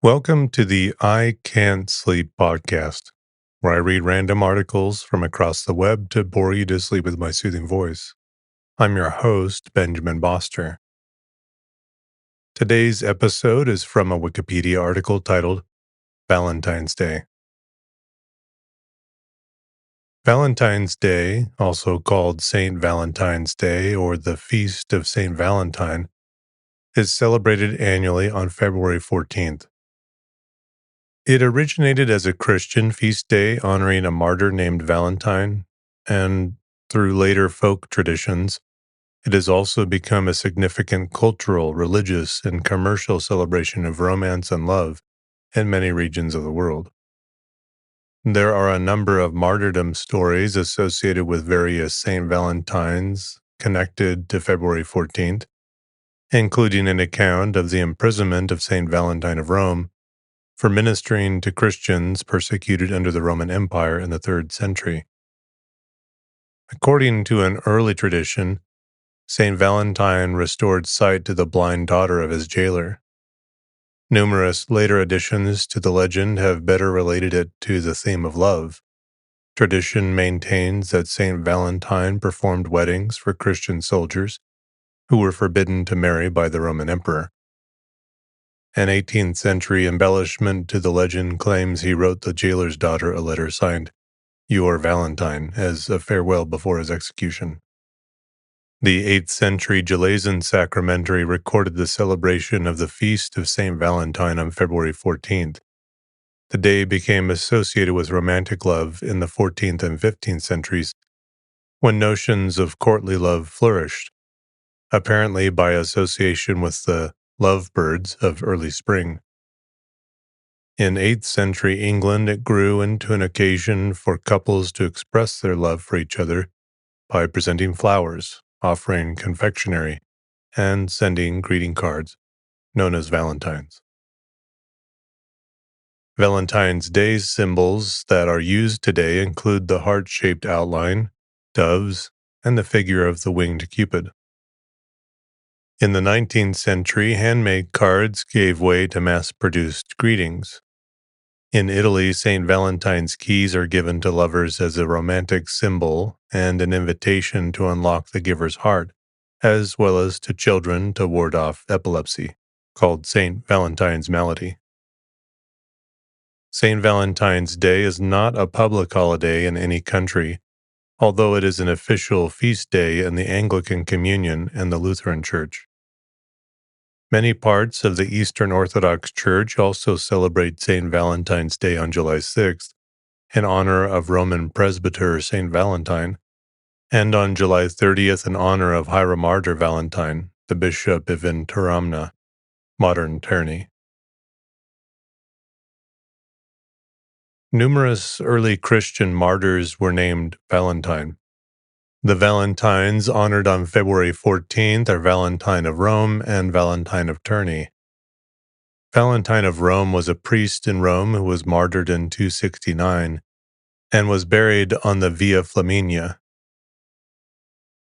Welcome to the I Can't Sleep podcast, where I read random articles from across the web to bore you to sleep with my soothing voice. I'm your host, Benjamin Boster. Today's episode is from a Wikipedia article titled Valentine's Day. Valentine's Day, also called St. Valentine's Day or the Feast of St. Valentine, is celebrated annually on February 14th. It originated as a Christian feast day honoring a martyr named Valentine, and through later folk traditions, it has also become a significant cultural, religious, and commercial celebration of romance and love in many regions of the world. There are a number of martyrdom stories associated with various St. Valentines connected to February 14th, including an account of the imprisonment of St. Valentine of Rome for ministering to Christians persecuted under the Roman Empire in the 3rd century. According to an early tradition, St. Valentine restored sight to the blind daughter of his jailer. Numerous later additions to the legend have better related it to the theme of love. Tradition maintains that St. Valentine performed weddings for Christian soldiers who were forbidden to marry by the Roman emperor. An 18th century embellishment to the legend claims he wrote the jailer's daughter a letter signed, "Your Valentine," as a farewell before his execution. The 8th century Gelasian Sacramentary recorded the celebration of the Feast of St. Valentine on February 14th. The day became associated with romantic love in the 14th and 15th centuries, when notions of courtly love flourished, apparently by association with the lovebirds of early spring. In 8th century England, it grew into an occasion for couples to express their love for each other by presenting flowers, offering confectionery, and sending greeting cards, known as Valentines. Valentine's Day symbols that are used today include the heart-shaped outline, doves, and the figure of the winged Cupid. In the 19th century, handmade cards gave way to mass-produced greetings. In Italy, St. Valentine's keys are given to lovers as a romantic symbol and an invitation to unlock the giver's heart, as well as to children to ward off epilepsy, called St. Valentine's malady. St. Valentine's Day is not a public holiday in any country, although it is an official feast day in the Anglican Communion and the Lutheran Church. Many parts of the Eastern Orthodox Church also celebrate St. Valentine's Day on July 6th in honor of Roman presbyter St. Valentine, and on July 30th in honor of Hieromartyr Valentine, the bishop of Interamna, modern Terni. Numerous early Christian martyrs were named Valentine. The Valentines honored on February 14th are Valentine of Rome and Valentine of Terni. Valentine of Rome was a priest in Rome who was martyred in 269 and was buried on the Via Flaminia.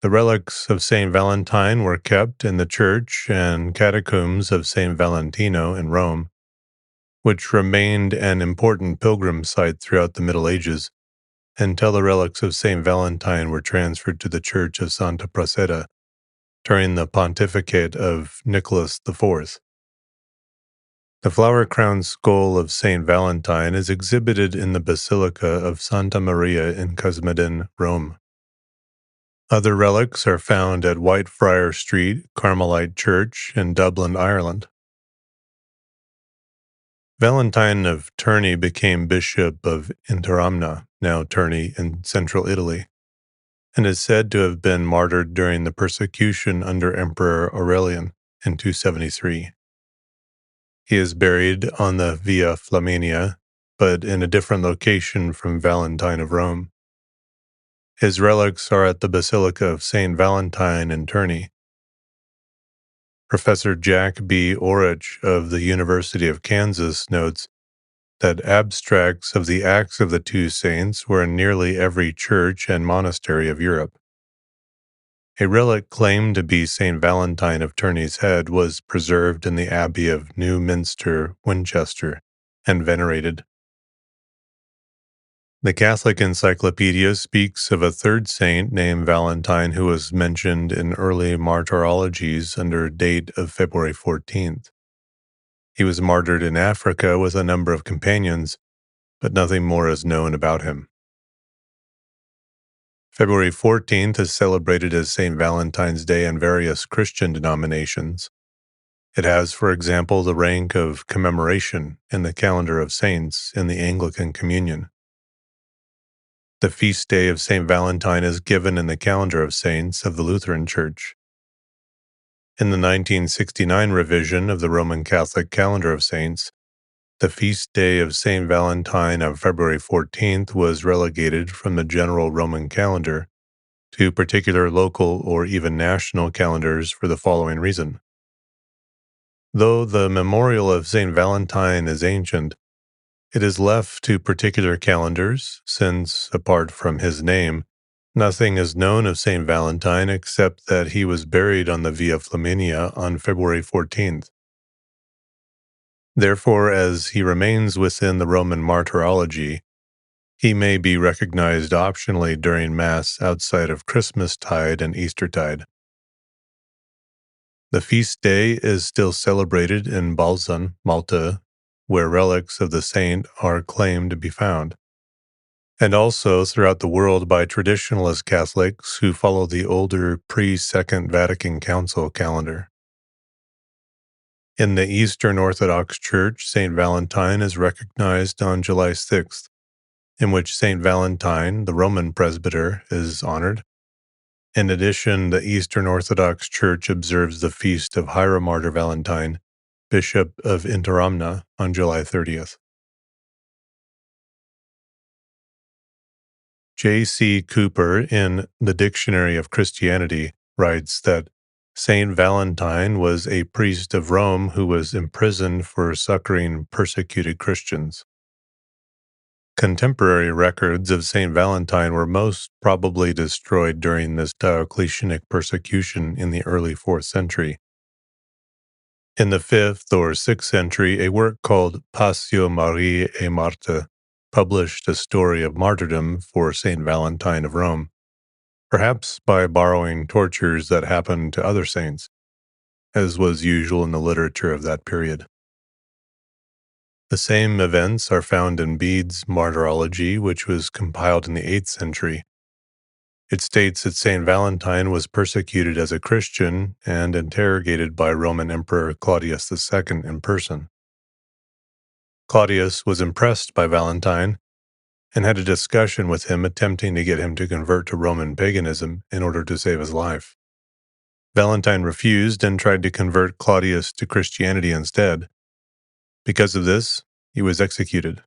The relics of St. Valentine were kept in the church and catacombs of St. Valentino in Rome, which remained an important pilgrim site throughout the Middle Ages until the relics of St. Valentine were transferred to the Church of Santa Prasseda during the pontificate of Nicholas IV. The flower-crowned skull of St. Valentine is exhibited in the Basilica of Santa Maria in Cosmedin, Rome. Other relics are found at Whitefriar Street Carmelite Church in Dublin, Ireland. Valentine of Terni became bishop of Interamna, now Terni, in central Italy, and is said to have been martyred during the persecution under Emperor Aurelian in 273. He is buried on the Via Flaminia, but in a different location from Valentine of Rome. His relics are at the Basilica of St. Valentine in Terni. Professor Jack B. Orich of the University of Kansas notes that abstracts of the acts of the two saints were in nearly every church and monastery of Europe. A relic claimed to be St. Valentine of Tourney's head was preserved in the Abbey of New Minster, Winchester, and venerated. The Catholic Encyclopedia speaks of a third saint named Valentine who was mentioned in early martyrologies under date of February 14th. He was martyred in Africa with a number of companions, but nothing more is known about him. February 14th is celebrated as St. Valentine's Day in various Christian denominations. It has, for example, the rank of commemoration in the calendar of saints in the Anglican Communion. The feast day of St. Valentine is given in the calendar of saints of the Lutheran Church. In the 1969 revision of the Roman Catholic calendar of saints, the feast day of St. Valentine of February 14th was relegated from the general Roman calendar to particular local or even national calendars for the following reason. Though the memorial of St. Valentine is ancient, it is left to particular calendars, since, apart from his name, nothing is known of St. Valentine except that he was buried on the Via Flaminia on February 14th. Therefore, as he remains within the Roman martyrology, he may be recognized optionally during Mass outside of Christmastide and Eastertide. The feast day is still celebrated in Balzan, Malta, where relics of the saint are claimed to be found, and also throughout the world by traditionalist Catholics who follow the older pre-Second Vatican Council calendar. In the Eastern Orthodox Church, St. Valentine is recognized on July 6th, in which St. Valentine, the Roman presbyter, is honored. In addition, the Eastern Orthodox Church observes the feast of Hieromartyr Valentine, Bishop of Interamna, on July 30th. J.C. Cooper, in The Dictionary of Christianity, writes that Saint Valentine was a priest of Rome who was imprisoned for succoring persecuted Christians. Contemporary records of Saint Valentine were most probably destroyed during this Diocletianic persecution in the early 4th century. In the 5th or 6th century, a work called Passio Mariae et Marta published a story of martyrdom for Saint Valentine of Rome, perhaps by borrowing tortures that happened to other saints, as was usual in the literature of that period. The same events are found in Bede's Martyrology, which was compiled in the 8th century. It states that Saint Valentine was persecuted as a Christian and interrogated by Roman Emperor Claudius II in person. Claudius was impressed by Valentine and had a discussion with him attempting to get him to convert to Roman paganism in order to save his life. Valentine refused and tried to convert Claudius to Christianity instead. Because of this, he was executed.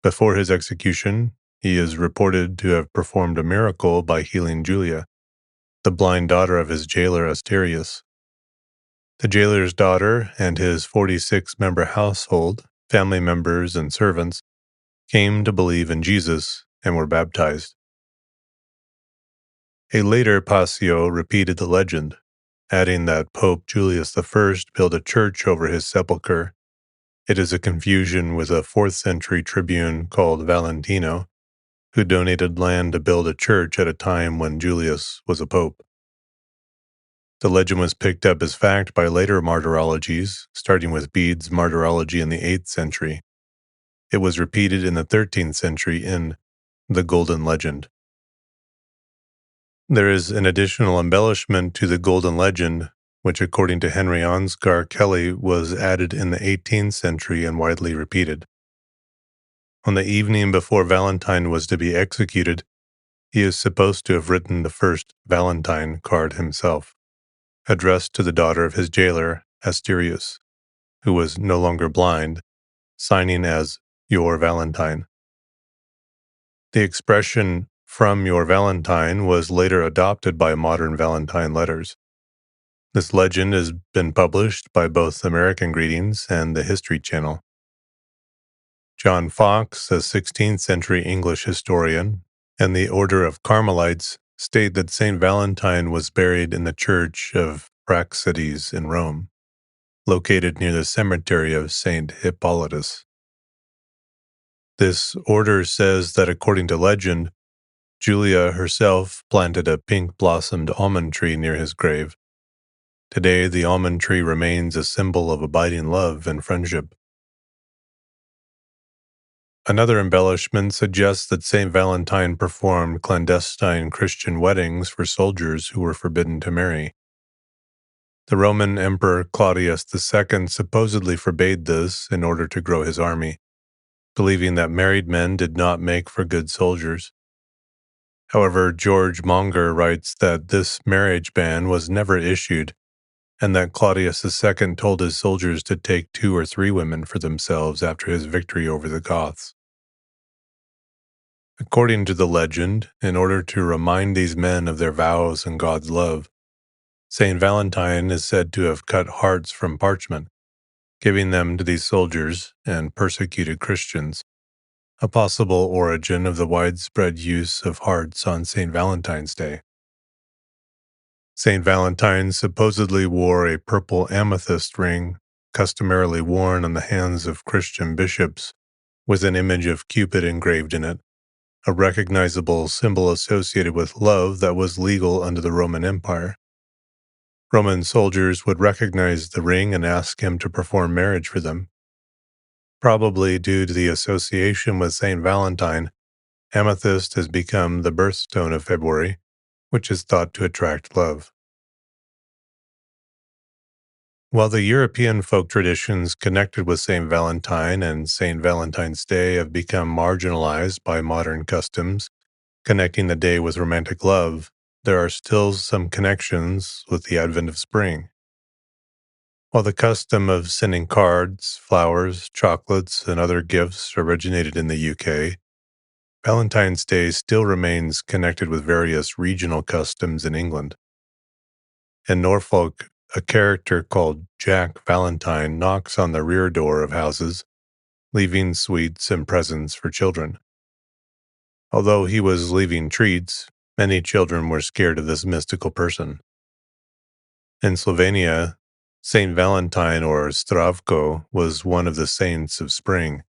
Before his execution, he is reported to have performed a miracle by healing Julia, the blind daughter of his jailer Asterius. The jailer's daughter and his 46-member household, family members and servants, came to believe in Jesus and were baptized. A later Passio repeated the legend, adding that Pope Julius I built a church over his sepulchre. It is a confusion with a 4th century tribune called Valentino, who donated land to build a church at a time when Julius was a pope. The legend was picked up as fact by later martyrologies, starting with Bede's Martyrology in the 8th century. It was repeated in the 13th century in The Golden Legend. There is an additional embellishment to the Golden Legend, which according to Henry Onsgar Kelly was added in the 18th century and widely repeated. On the evening before Valentine was to be executed, he is supposed to have written the first Valentine card himself, addressed to the daughter of his jailer, Asterius, who was no longer blind, signing as Your Valentine. The expression "from your Valentine" was later adopted by modern Valentine letters. This legend has been published by both American Greetings and the History Channel. John Fox, a 16th century English historian, and the Order of Carmelites state that Saint Valentine was buried in the church of Praxedes in Rome, located near the cemetery of Saint Hippolytus. This order says that according to legend, Julia herself planted a pink-blossomed almond tree near his grave. Today, the almond tree remains a symbol of abiding love and friendship. Another embellishment suggests that St. Valentine performed clandestine Christian weddings for soldiers who were forbidden to marry. The Roman Emperor Claudius II supposedly forbade this in order to grow his army, believing that married men did not make for good soldiers. However, George Monger writes that this marriage ban was never issued, and that Claudius II told his soldiers to take 2 or 3 women for themselves after his victory over the Goths. According to the legend, in order to remind these men of their vows and God's love, Saint Valentine is said to have cut hearts from parchment, giving them to these soldiers and persecuted Christians, a possible origin of the widespread use of hearts on St. Valentine's Day. St. Valentine supposedly wore a purple amethyst ring, customarily worn on the hands of Christian bishops, with an image of Cupid engraved in it, a recognizable symbol associated with love that was legal under the Roman Empire. Roman soldiers would recognize the ring and ask him to perform marriage for them. Probably due to the association with St. Valentine, amethyst has become the birthstone of February, which is thought to attract love. While the European folk traditions connected with St. Valentine and St. Valentine's Day have become marginalized by modern customs, connecting the day with romantic love, there are still some connections with the advent of spring. While the custom of sending cards, flowers, chocolates, and other gifts originated in the UK, Valentine's Day still remains connected with various regional customs in England. In Norfolk, a character called Jack Valentine knocks on the rear door of houses, leaving sweets and presents for children. Although he was leaving treats, many children were scared of this mystical person. In Slovenia, Saint Valentine or Stravko was one of the saints of spring,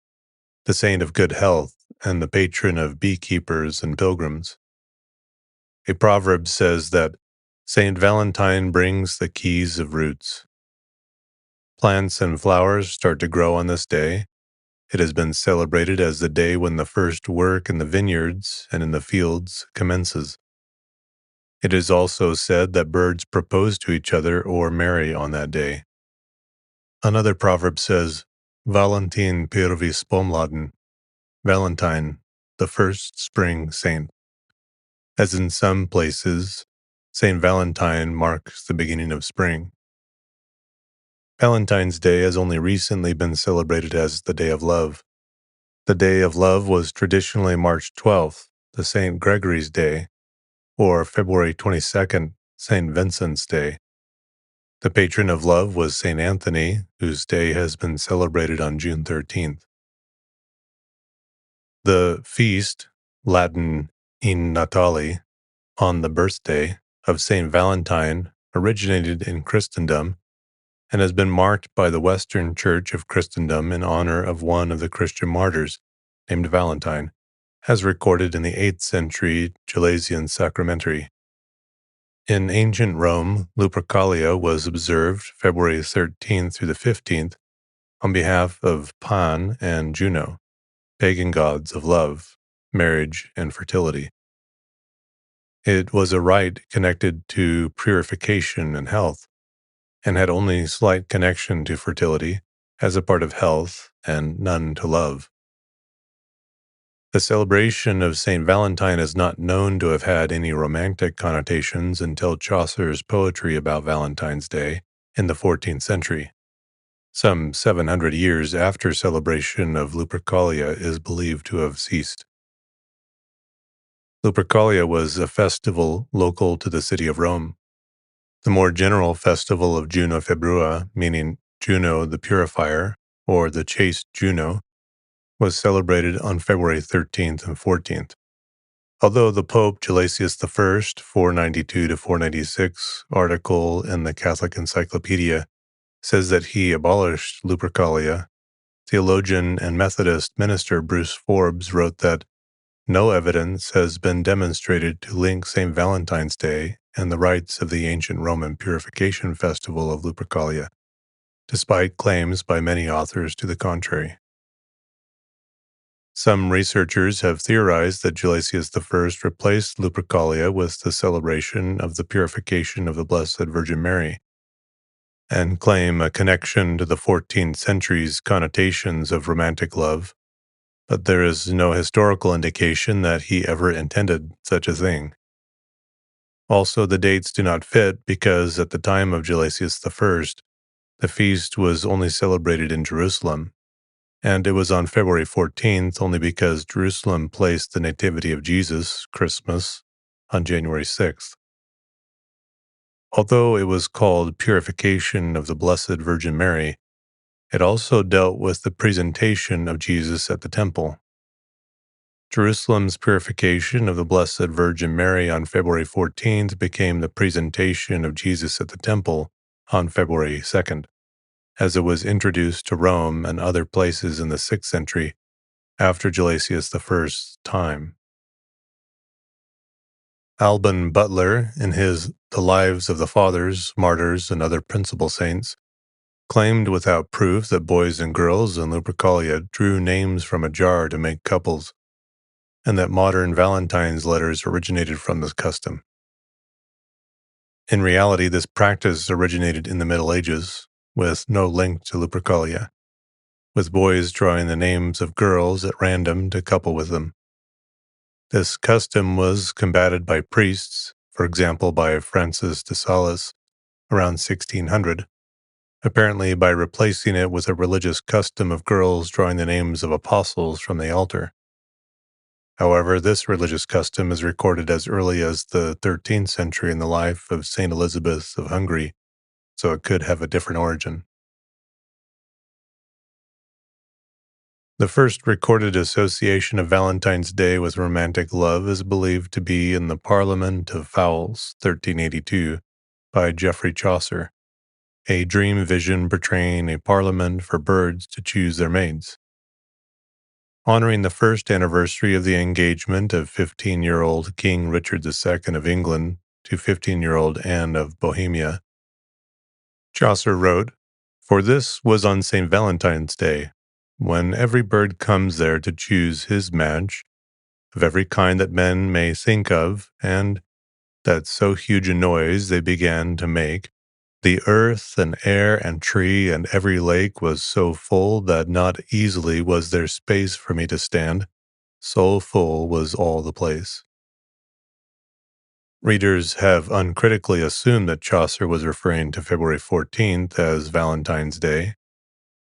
the saint of good health, and the patron of beekeepers and pilgrims. A proverb says that Saint Valentine brings the keys of roots. Plants and flowers start to grow on this day. It has been celebrated as the day when the first work in the vineyards and in the fields commences. It is also said that birds propose to each other or marry on that day. Another proverb says, Valentine pierwszy spomladen, Valentine, the first spring saint. As in some places, Saint Valentine marks the beginning of spring. Valentine's Day has only recently been celebrated as the Day of Love. The Day of Love was traditionally March 12th, the St. Gregory's Day, or February 22nd, St. Vincent's Day. The patron of love was St. Anthony, whose day has been celebrated on June 13th. The feast, Latin in Natale, on the birthday of St. Valentine, originated in Christendom and has been marked by the Western Church of Christendom in honor of one of the Christian martyrs, named Valentine, as recorded in the 8th century Gelasian Sacramentary. In ancient Rome, Lupercalia was observed February 13th through the 15th on behalf of Pan and Juno, pagan gods of love, marriage, and fertility. It was a rite connected to purification and health, and had only slight connection to fertility as a part of health and none to love. The celebration of St. Valentine is not known to have had any romantic connotations until Chaucer's poetry about Valentine's Day in the 14th century. Some 700 years after celebration of Lupercalia is believed to have ceased. Lupercalia was a festival local to the city of Rome. The more general festival of Juno Februa, meaning Juno the Purifier, or the chaste Juno, was celebrated on February 13th and 14th. Although the Pope Gelasius I, 492 to 496 article in the Catholic Encyclopedia says that he abolished Lupercalia, theologian and Methodist minister Bruce Forbes wrote that no evidence has been demonstrated to link St. Valentine's Day and the rites of the ancient Roman purification festival of Lupercalia, despite claims by many authors to the contrary. Some researchers have theorized that Gelasius I replaced Lupercalia with the celebration of the purification of the Blessed Virgin Mary, and claim a connection to the 14th century's connotations of romantic love, but there is no historical indication that he ever intended such a thing. Also, the dates do not fit because at the time of Gelasius I, the feast was only celebrated in Jerusalem, and it was on February 14th only because Jerusalem placed the Nativity of Jesus, Christmas, on January 6th. Although it was called Purification of the Blessed Virgin Mary, it also dealt with the presentation of Jesus at the temple. Jerusalem's purification of the Blessed Virgin Mary on February 14th became the presentation of Jesus at the temple on February 2nd, as it was introduced to Rome and other places in the 6th century after Gelasius I's time. Alban Butler, in his The Lives of the Fathers, Martyrs, and Other Principal Saints, claimed without proof that boys and girls in Lupercalia drew names from a jar to make couples, and that modern Valentine's letters originated from this custom. In reality, this practice originated in the Middle Ages, with no link to Lupercalia, with boys drawing the names of girls at random to couple with them. This custom was combated by priests, for example by Francis de Sales, around 1600, apparently by replacing it with a religious custom of girls drawing the names of apostles from the altar. However, this religious custom is recorded as early as the 13th century in the life of Saint Elizabeth of Hungary, so it could have a different origin. The first recorded association of Valentine's Day with romantic love is believed to be in the Parliament of Fowls, 1382, by Geoffrey Chaucer, a dream vision portraying a parliament for birds to choose their mates. Honoring the first anniversary of the engagement of 15-year-old King Richard II of England to 15-year-old Anne of Bohemia, Chaucer wrote, "For this was on St. Valentine's Day, when every bird comes there to choose his match, of every kind that men may think of, and that so huge a noise they began to make, the earth and air and tree and every lake was so full that not easily was there space for me to stand, so full was all the place." Readers have uncritically assumed that Chaucer was referring to February 14th as Valentine's Day.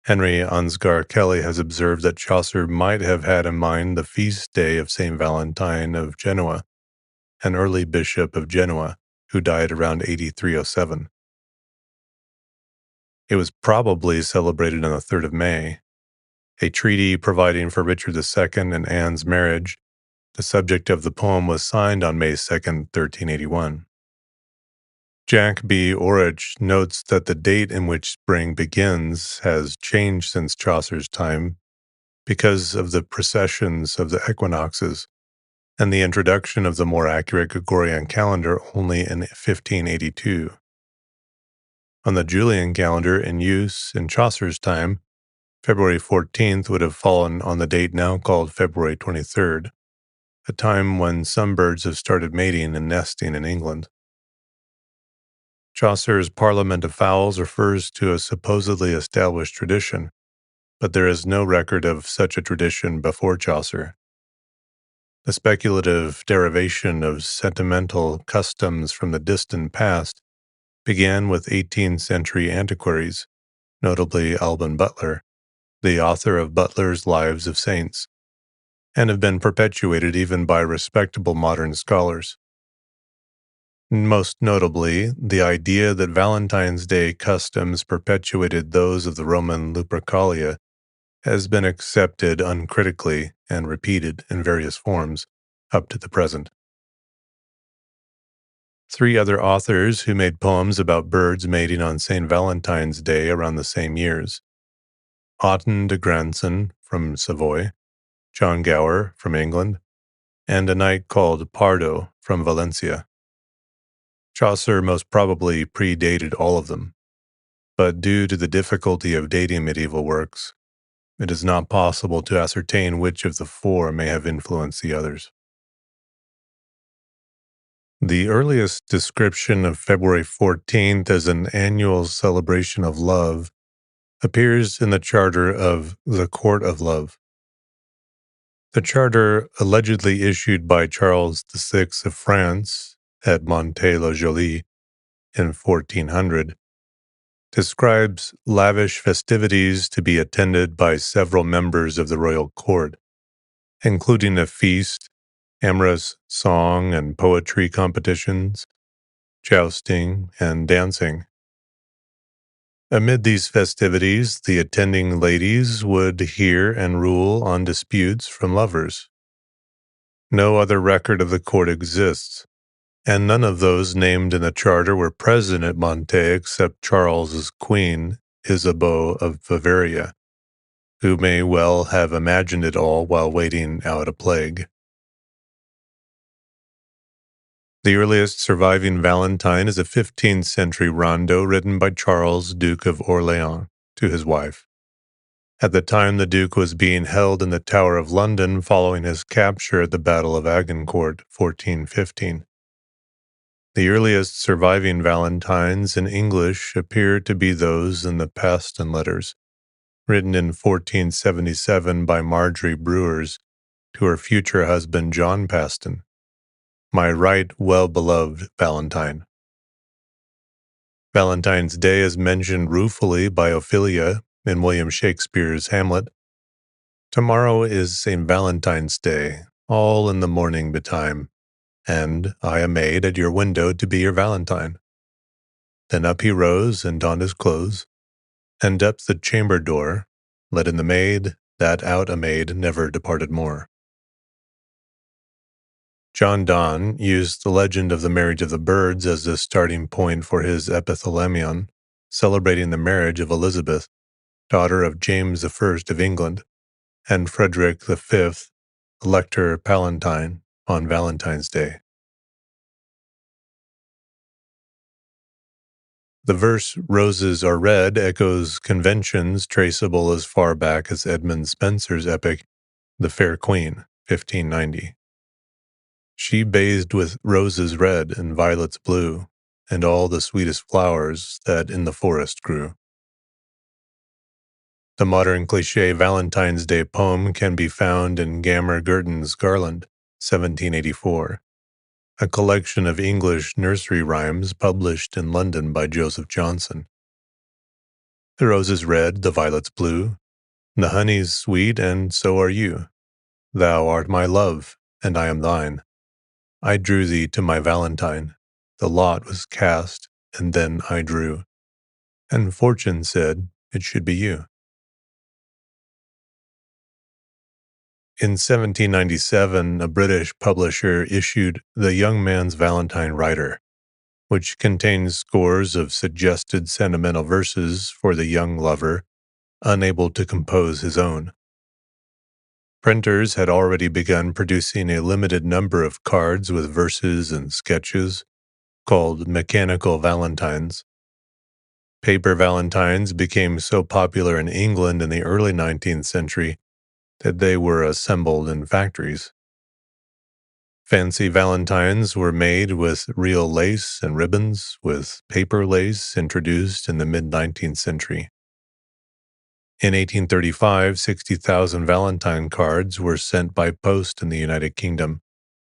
Henry Ansgar Kelly has observed that Chaucer might have had in mind the feast day of St. Valentine of Genoa, an early bishop of Genoa who died around 8307. It was probably celebrated on the 3rd of May. A treaty providing for Richard II and Anne's marriage, the subject of the poem, was signed on May 2nd, 1381. Jack B. Orich notes that the date in which spring begins has changed since Chaucer's time because of the precessions of the equinoxes and the introduction of the more accurate Gregorian calendar only in 1582. On the Julian calendar in use in Chaucer's time, February 14th would have fallen on the date now called February 23rd, a time when some birds have started mating and nesting in England. Chaucer's Parliament of Fowls refers to a supposedly established tradition, but there is no record of such a tradition before Chaucer. The speculative derivation of sentimental customs from the distant past began with 18th century antiquaries, notably Alban Butler, the author of Butler's Lives of Saints, and have been perpetuated even by respectable modern scholars. Most notably, the idea that Valentine's Day customs perpetuated those of the Roman Lupercalia has been accepted uncritically and repeated in various forms up to the present. Three other authors who made poems about birds mating on St. Valentine's Day around the same years: Otten de Granson from Savoy, John Gower from England, and a knight called Pardo from Valencia. Chaucer most probably predated all of them, but due to the difficulty of dating medieval works, it is not possible to ascertain which of the four may have influenced the others. The earliest description of February 14th as an annual celebration of love appears in the charter of the Court of Love. The charter, allegedly issued by Charles VI of France at Monte-la-Jolie in 1400, describes lavish festivities to be attended by several members of the royal court, including a feast, amorous song and poetry competitions, jousting, and dancing. Amid these festivities, the attending ladies would hear and rule on disputes from lovers. No other record of the court exists, and none of those named in the charter were present at Monte except Charles's queen, Isabeau of Bavaria, who may well have imagined it all while waiting out a plague. The earliest surviving Valentine is a 15th century rondo written by Charles, Duke of Orleans, to his wife. At the time, the Duke was being held in the Tower of London following his capture at the Battle of Agincourt, 1415. The earliest surviving Valentines in English appear to be those in the Paston Letters, written in 1477 by Marjorie Brewers to her future husband John Paston. My right well-beloved Valentine. Valentine's Day is mentioned ruefully by Ophelia in William Shakespeare's Hamlet. Tomorrow is St. Valentine's Day, all in the morning betime, and I am made at your window to be your Valentine. Then up he rose and donned his clothes, and up the chamber door, let in the maid, that out a maid never departed more. John Donne used the legend of the marriage of the birds as the starting point for his epithalamion, celebrating the marriage of Elizabeth, daughter of James I of England, and Frederick V, Elector Palatine, on Valentine's Day. The verse "Roses are red" echoes conventions traceable as far back as Edmund Spenser's epic, The Fair Queen, 1590. She bathed with roses red and violets blue, and all the sweetest flowers that in the forest grew. The modern cliché Valentine's Day poem can be found in Gammer Gurton's Garland, 1784, a collection of English nursery rhymes published in London by Joseph Johnson. The rose is red, the violet's blue, the honey's sweet, and so are you. Thou art my love, and I am thine. I drew thee to my Valentine. The lot was cast, and then I drew. And fortune said it should be you. In 1797, a British publisher issued The Young Man's Valentine Writer, which contains scores of suggested sentimental verses for the young lover, unable to compose his own. Printers had already begun producing a limited number of cards with verses and sketches, called mechanical valentines. Paper valentines became so popular in England in the early 19th century that they were assembled in factories. Fancy valentines were made with real lace and ribbons, with paper lace introduced in the mid-19th century. In 1835, 60,000 Valentine cards were sent by post in the United Kingdom,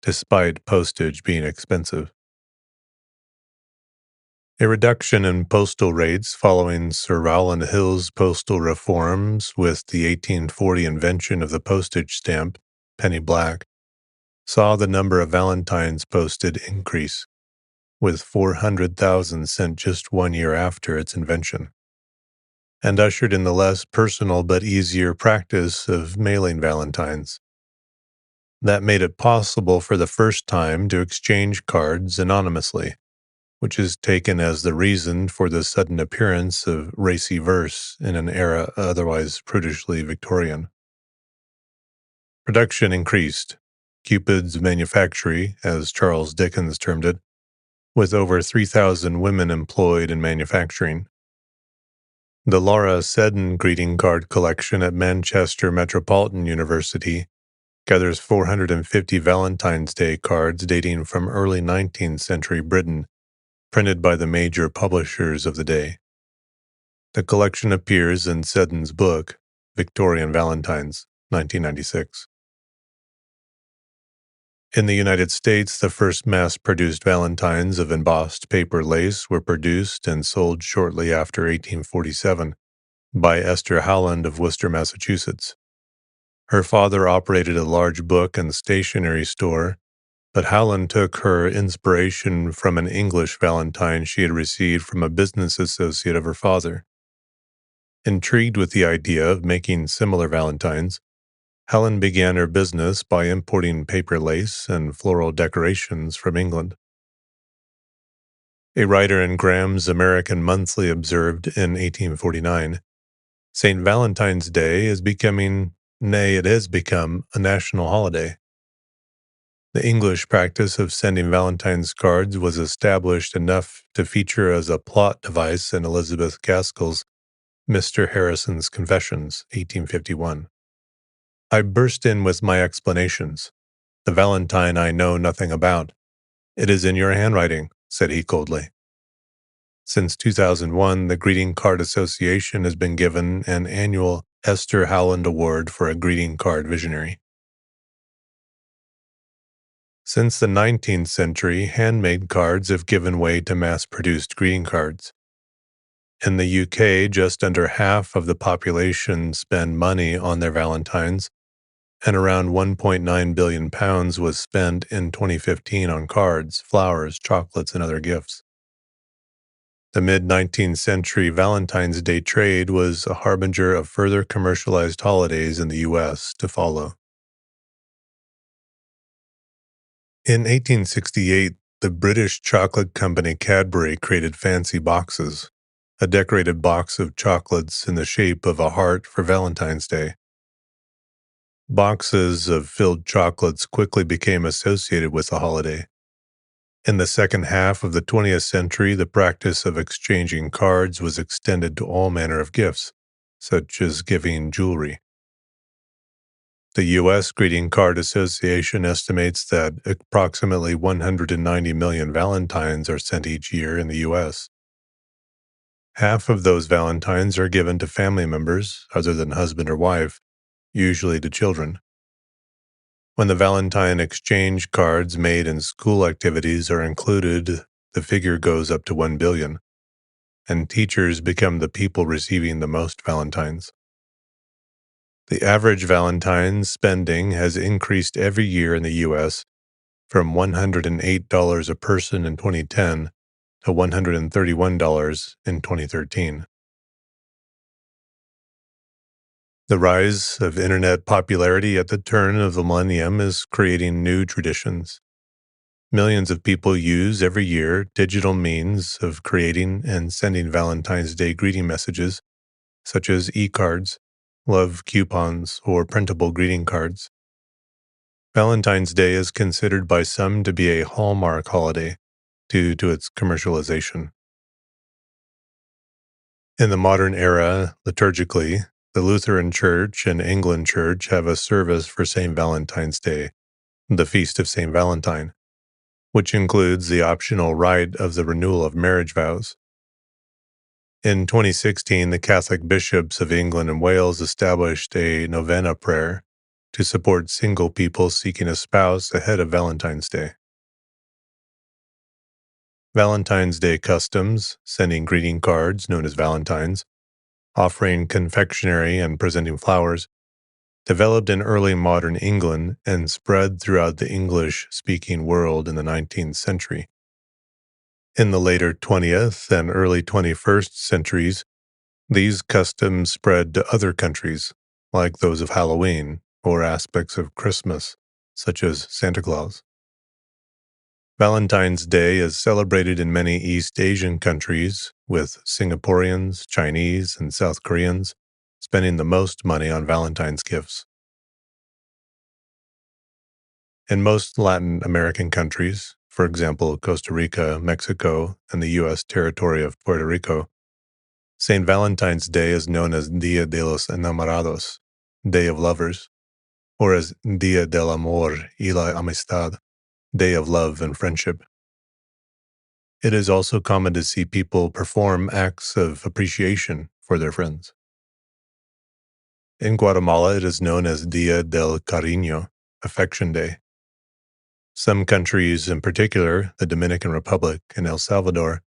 despite postage being expensive. A reduction in postal rates following Sir Rowland Hill's postal reforms with the 1840 invention of the postage stamp, penny black, saw the number of Valentines posted increase, with 400,000 sent just 1 year after its invention, and ushered in the less personal but easier practice of mailing Valentines. That made it possible for the first time to exchange cards anonymously, which is taken as the reason for the sudden appearance of racy verse in an era otherwise prudishly Victorian. Production increased. Cupid's manufactory, as Charles Dickens termed it, with over 3,000 women employed in manufacturing. The Laura Seddon greeting card collection at Manchester Metropolitan University gathers 450 Valentine's Day cards dating from early 19th century Britain, printed by the major publishers of the day. The collection appears in Seddon's book, Victorian Valentines, 1996. In the United States, the first mass-produced valentines of embossed paper lace were produced and sold shortly after 1847 by Esther Howland of Worcester, Massachusetts. Her father operated a large book and stationery store, but Howland took her inspiration from an English valentine she had received from a business associate of her father. Intrigued with the idea of making similar valentines, Helen began her business by importing paper lace and floral decorations from England. A writer in Graham's American Monthly observed in 1849, St. Valentine's Day is becoming, nay, it has become, a national holiday. The English practice of sending Valentine's cards was established enough to feature as a plot device in Elizabeth Gaskell's Mr. Harrison's Confessions, 1851. I burst in with my explanations. The Valentine I know nothing about. It is in your handwriting, said he coldly. Since 2001, the Greeting Card Association has been given an annual Esther Howland Award for a greeting card visionary. Since the 19th century, handmade cards have given way to mass-produced greeting cards. In the UK, just under half of the population spend money on their Valentines, and around £1.9 billion was spent in 2015 on cards, flowers, chocolates, and other gifts. The mid-19th century Valentine's Day trade was a harbinger of further commercialized holidays in the U.S. to follow. In 1868, the British chocolate company Cadbury created fancy boxes, a decorated box of chocolates in the shape of a heart for Valentine's Day. Boxes of filled chocolates quickly became associated with the holiday. In the second half of the 20th century, the practice of exchanging cards was extended to all manner of gifts, such as giving jewelry. The U.S. Greeting Card Association estimates that approximately 190 million Valentines are sent each year in the U.S. Half of those Valentines are given to family members other than husband or wife, usually to children. When the Valentine exchange cards made in school activities are included, the figure goes up to 1 billion, and teachers become the people receiving the most Valentines. The average Valentine's spending has increased every year in the U.S. from $108 a person in 2010 to $131 in 2013. The rise of internet popularity at the turn of the millennium is creating new traditions. Millions of people use every year digital means of creating and sending Valentine's Day greeting messages, such as e-cards, love coupons, or printable greeting cards. Valentine's Day is considered by some to be a hallmark holiday due to its commercialization. In the modern era, liturgically, the Lutheran Church and Anglican Church have a service for St. Valentine's Day, the Feast of St. Valentine, which includes the optional rite of the renewal of marriage vows. In 2016, the Catholic bishops of England and Wales established a novena prayer to support single people seeking a spouse ahead of Valentine's Day. Valentine's Day customs, sending greeting cards known as Valentines, offering confectionery and presenting flowers, developed in early modern England and spread throughout the English-speaking world in the 19th century. In the later 20th and early 21st centuries, these customs spread to other countries, like those of Halloween or aspects of Christmas. such as Santa Claus. Valentine's Day is celebrated in many East Asian countries, with Singaporeans, Chinese, and South Koreans spending the most money on Valentine's gifts. In most Latin American countries, for example, Costa Rica, Mexico, and the U.S. territory of Puerto Rico, St. Valentine's Day is known as Dia de los Enamorados, Day of Lovers, or as Dia del Amor y la Amistad, Day of Love and Friendship. It is also common to see people perform acts of appreciation for their friends. In Guatemala, it is known as Dia del Cariño, Affection Day. Some countries, in particular the Dominican Republic and El Salvador,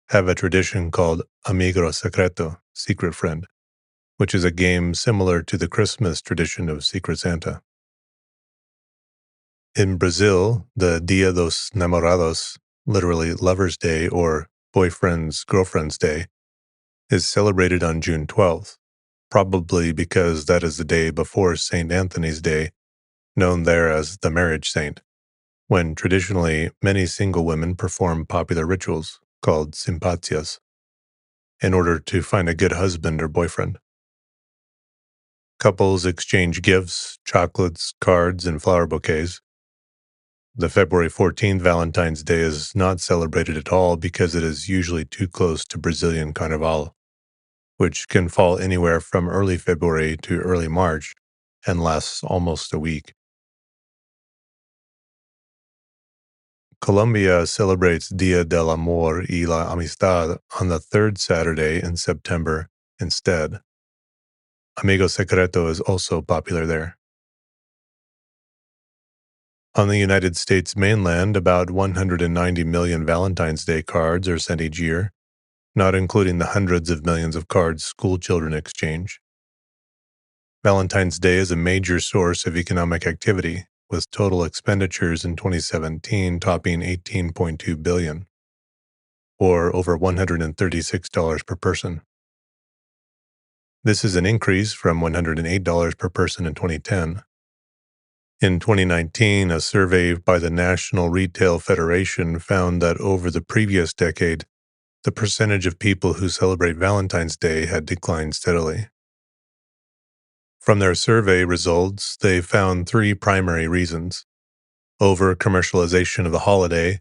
have a tradition called Amigo Secreto, Secret Friend, which is a game similar to the Christmas tradition of Secret Santa. In Brazil, the Dia dos Namorados, literally Lover's Day or Boyfriend's Girlfriend's Day, is celebrated on June 12th, probably because that is the day before St. Anthony's Day, known there as the marriage saint, when traditionally many single women perform popular rituals called simpatias in order to find a good husband or boyfriend. Couples exchange gifts, chocolates, cards, and flower bouquets. The February 14th Valentine's Day is not celebrated at all because it is usually too close to Brazilian Carnival, which can fall anywhere from early February to early March and lasts almost a week. Colombia celebrates Dia del Amor y la Amistad on the third Saturday in September instead. Amigo Secreto is also popular there. On the United States mainland, about 190 million Valentine's Day cards are sent each year, not including the hundreds of millions of cards school children exchange. Valentine's Day is a major source of economic activity, with total expenditures in 2017 topping $18.2 billion, or over $136 per person. This is an increase from $108 per person in 2010. In 2019, a survey by the National Retail Federation found that over the previous decade, the percentage of people who celebrate Valentine's Day had declined steadily. From their survey results, they found three primary reasons: over-commercialization of the holiday,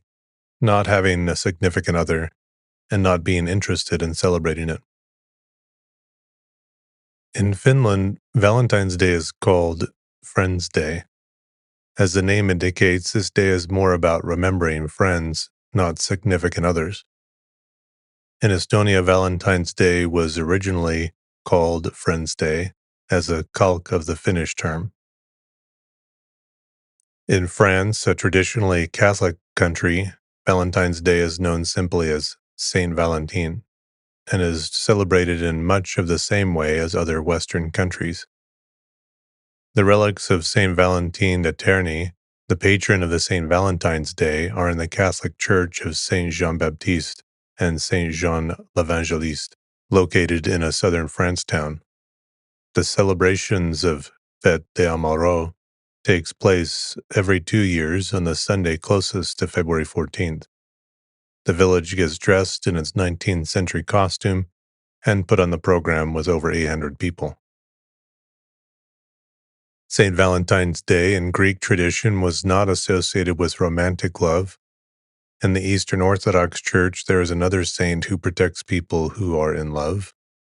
not having a significant other, and not being interested in celebrating it. In Finland, Valentine's Day is called Friends' Day. As the name indicates, this day is more about remembering friends, not significant others. In Estonia, Valentine's Day was originally called Friends' Day, as a calque of the Finnish term. In France, a traditionally Catholic country, Valentine's Day is known simply as Saint Valentine, and is celebrated in much of the same way as other Western countries. The relics of Saint Valentine de Terni, the patron of the St. Valentine's Day, are in the Catholic Church of Saint Jean-Baptiste and Saint Jean l'Evangeliste, located in a southern France town. The celebrations of Fête des Amoureux takes place every 2 years on the Sunday closest to February 14th. The village gets dressed in its 19th century costume and put on the program with over 800 people. St. Valentine's Day in Greek tradition was not associated with romantic love. In the Eastern Orthodox Church, there is another saint who protects people who are in love,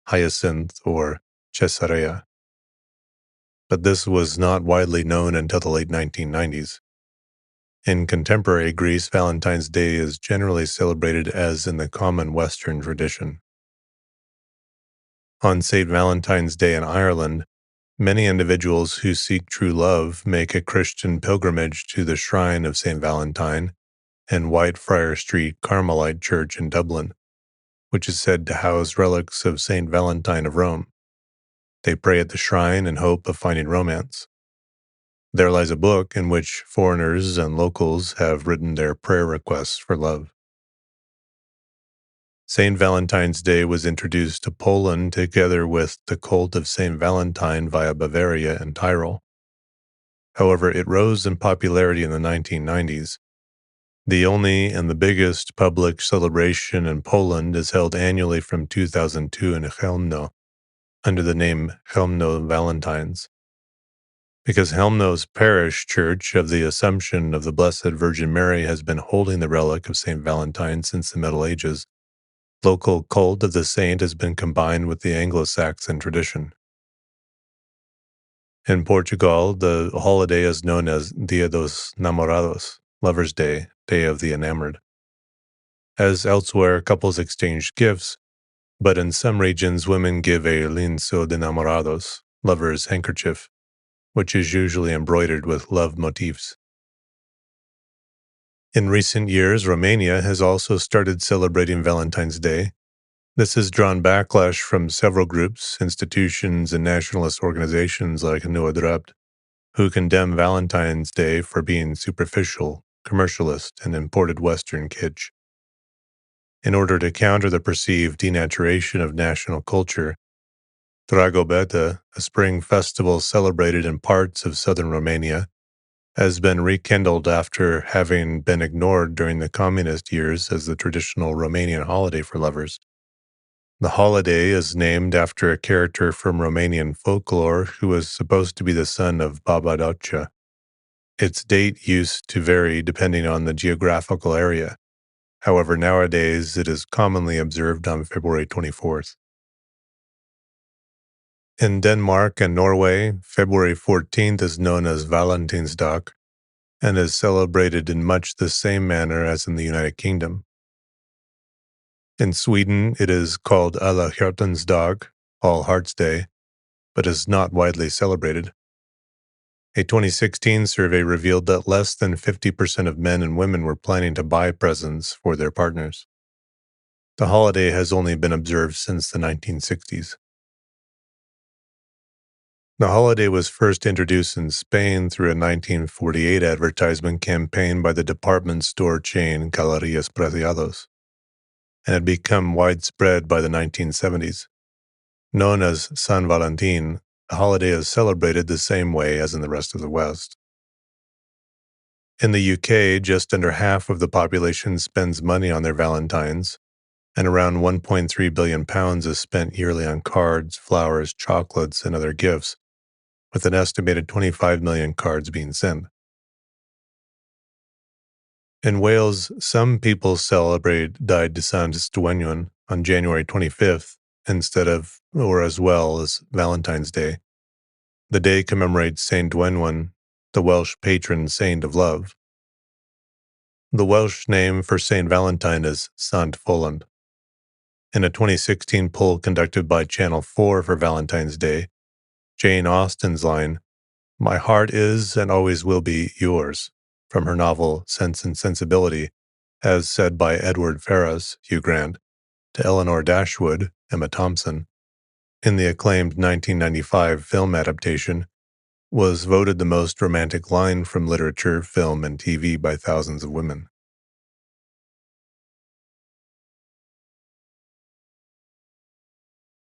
Hyacinth or Caesarea. But this was not widely known until the late 1990s. In contemporary Greece, Valentine's Day is generally celebrated as in the common Western tradition. On St. Valentine's Day in Ireland, many individuals who seek true love make a Christian pilgrimage to the shrine of St. Valentine in Whitefriar Street Carmelite Church in Dublin, which is said to house relics of St. Valentine of Rome. They pray at the shrine in hope of finding romance. There lies a book in which foreigners and locals have written their prayer requests for love. St. Valentine's Day was introduced to Poland together with the cult of St. Valentine via Bavaria and Tyrol. However, it rose in popularity in the 1990s. The only and the biggest public celebration in Poland is held annually from 2002 in Chełmno, under the name Chełmno Valentines. Because Chełmno's parish church of the Assumption of the Blessed Virgin Mary has been holding the relic of St. Valentine since the Middle Ages, local cult of the saint has been combined with the Anglo-Saxon tradition. In Portugal, the holiday is known as Dia dos Namorados, Lover's Day, Day of the Enamored. As elsewhere, couples exchange gifts, but in some regions, women give a lenço de namorados, lover's handkerchief, which is usually embroidered with love motifs. In recent years, Romania has also started celebrating Valentine's Day. This has drawn backlash from several groups, institutions, and nationalist organizations like Noua Drept, who condemn Valentine's Day for being superficial, commercialist, and imported Western kitsch. In order to counter the perceived denaturation of national culture, Dragobeta, a spring festival celebrated in parts of southern Romania, has been rekindled after having been ignored during the communist years as the traditional Romanian holiday for lovers. The holiday is named after a character from Romanian folklore who was supposed to be the son of Baba Docea. Its date used to vary depending on the geographical area. However, nowadays it is commonly observed on February 24th. In Denmark and Norway, February 14th is known as Valentinsdag and is celebrated in much the same manner as in the United Kingdom. In Sweden, it is called Alla Hjärtans Dag, All Hearts Day, but is not widely celebrated. A 2016 survey revealed that less than 50% of men and women were planning to buy presents for their partners. The holiday has only been observed since the 1960s. The holiday was first introduced in Spain through a 1948 advertisement campaign by the department store chain Galerías Preciados, and had become widespread by the 1970s. Known as San Valentin, the holiday is celebrated the same way as in the rest of the West. In the UK, just under half of the population spends money on their Valentines, and around £1.3 billion is spent yearly on cards, flowers, chocolates, and other gifts, with an estimated 25 million cards being sent. In Wales, some people celebrate Dia de Sant Dwynwen on January 25th instead of, or as well as, Valentine's Day. The day commemorates Saint Dwynwen, the Welsh patron saint of love. The Welsh name for Saint Valentine is Sant Folland. In a 2016 poll conducted by Channel 4 for Valentine's Day, Jane Austen's line, "My heart is and always will be yours," from her novel Sense and Sensibility, as said by Edward Ferrars, Hugh Grant, to Eleanor Dashwood, Emma Thompson, in the acclaimed 1995 film adaptation, was voted the most romantic line from literature, film, and TV by thousands of women.